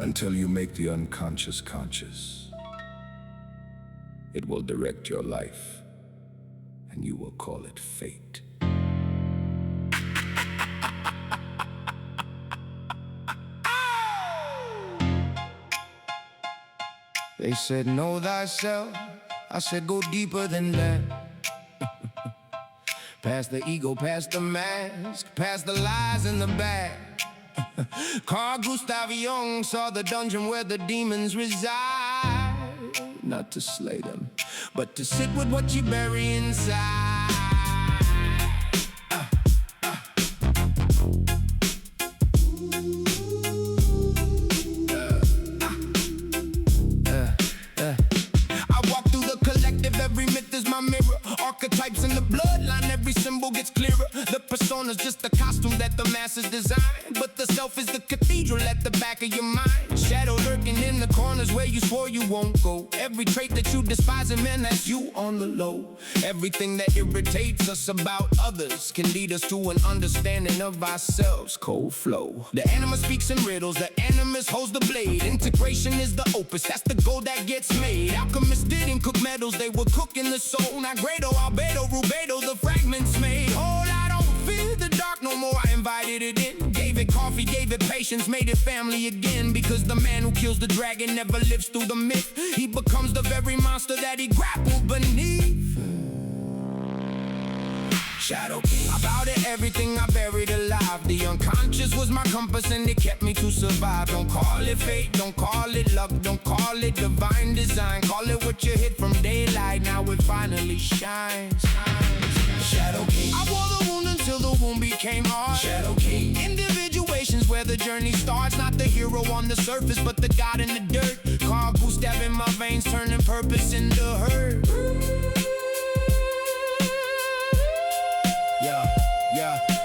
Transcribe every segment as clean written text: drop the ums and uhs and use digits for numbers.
until you make the unconscious conscious. It will direct your life, and you will call it fate. They said, know thyself. I said, go deeper than that. Past the ego, past the mask, past the lies in the back. Carl Gustav Jung saw the dungeon where the demons reside. Not to slay them, but to sit with what you bury inside. I walk through the collective, every myth is my mirror. Archetypes in the bloodline, every symbol gets clearer. The persona's just the costume that the masses design, but the self is the cathedral at the back of your mind. Shadow lurking in the corners where you swore you won't go. Every trait that you despise, and man, that's you on the low. Everything that irritates us about others can lead us to an understanding of ourselves. Cold flow. The anima speaks in riddles, the animus holds the blade. Integration is the opus, that's the gold that gets made. Alchemists didn't cook metals, they were cooking the soul. Now Grado, Albedo, Rubedo, the fragments made whole. I don't fear the dark no more, I invited it in. Gave it coffee, gave it patience, made it family again. Because the man who kills the dragon never lives through the myth. He becomes the very monster that he grappled beneath. Shadow King. I bowed to everything I buried alive. The unconscious was my compass and it kept me to survive. Don't call it fate, don't call it luck, don't call it divine design. Call it what you hid from daylight, now it finally shines. Shadow King. I wore the wound until the wound became hard. Shadow King. Individuation's where the journey starts. Not the hero on the surface, but the god in the dirt. Carl Gustav in my veins, turning purpose into hurt.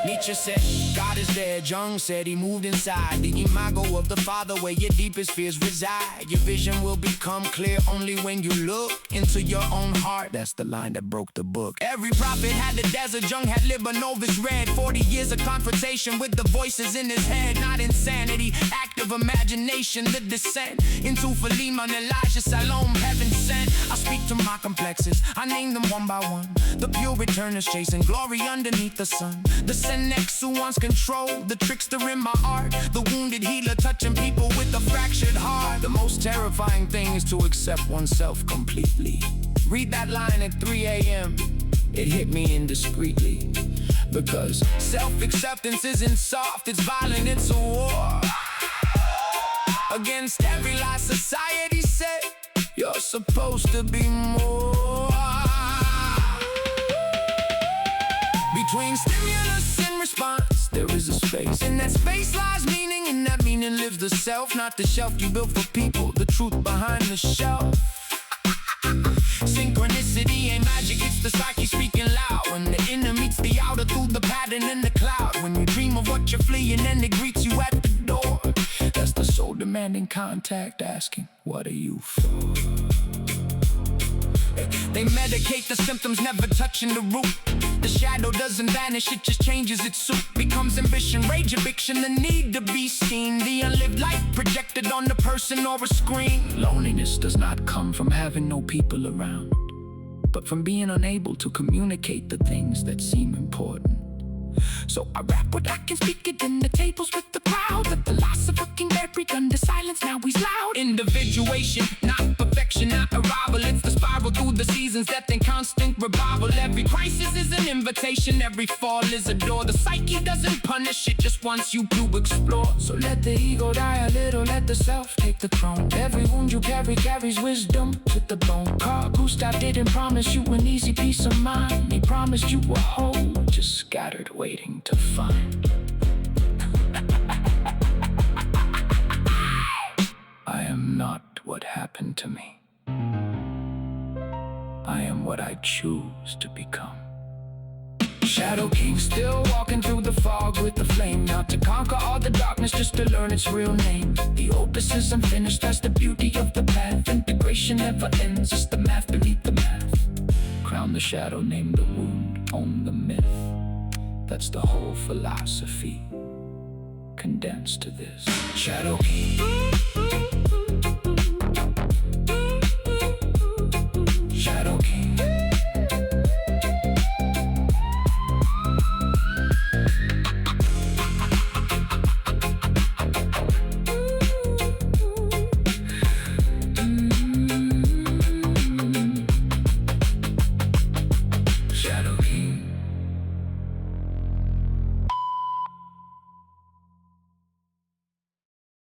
Nietzsche said, God is dead. Jung said he moved inside the imago of the Father, where your deepest fears reside. Your vision will become clear only when you look into your own heart. That's the line that broke the book. Every prophet had the desert. Jung had Libanovich read. 40 years of confrontation with the voices in his head. Not insanity, active imagination. The descent into Philemon, Elijah, Salome, heaven sent. I speak to my complexes, I name them one by one. The pure returners chasing glory underneath the sun. The Senex who wants control, the trickster in my art. The wounded healer touching people with a fractured heart. The most terrifying thing is to accept oneself completely. Read that line at 3 a.m. It hit me indiscreetly. Because self-acceptance isn't soft, it's violent, it's a war. Against every lie society said, you're supposed to be more. Between stimulus and response, there is a space. In that space lies meaning, in that meaning lives the self. Not the shelf you built for people, the truth behind the shelf. Synchronicity ain't magic, it's the psyche speaking loud. When the inner meets the outer through the pattern in the cloud. When you dream of what you're fleeing and it greets you at the door. That's the soul demanding contact, asking, what are you for? They medicate the symptoms, never touching the root. The shadow doesn't vanish, it just changes its suit. Becomes ambition, rage, eviction, the need to be seen. The unlived life projected on the person or a screen. Loneliness does not come from having no people around, but from being unable to communicate the things that seem important. So I rap what I can, speak it in the tables with the crowd. The philosopher king buried under silence, now he's loud. Individuation, not perfection, not arrival. It's the spiral through the seasons, death and constant revival. Every crisis is an invitation, every fall is a door. The psyche doesn't punish, it just wants you to explore. So let the ego die a little, let the self take the throne. Every wound you carry carries wisdom to the bone. Carl Gustav didn't promise you an easy peace of mind. He promised you a whole, just scattered waiting to find. I am not what happened to me. I am what I choose to become. Shadow King, still walking through the fog with the flame. Not to conquer all the darkness, just to learn its real name. The opus is unfinished, that's the beauty of the path. Integration never ends, it's the math beneath the math. Crown the shadow, name the wound, own the myth. That's the whole philosophy condensed to this. Shadow King.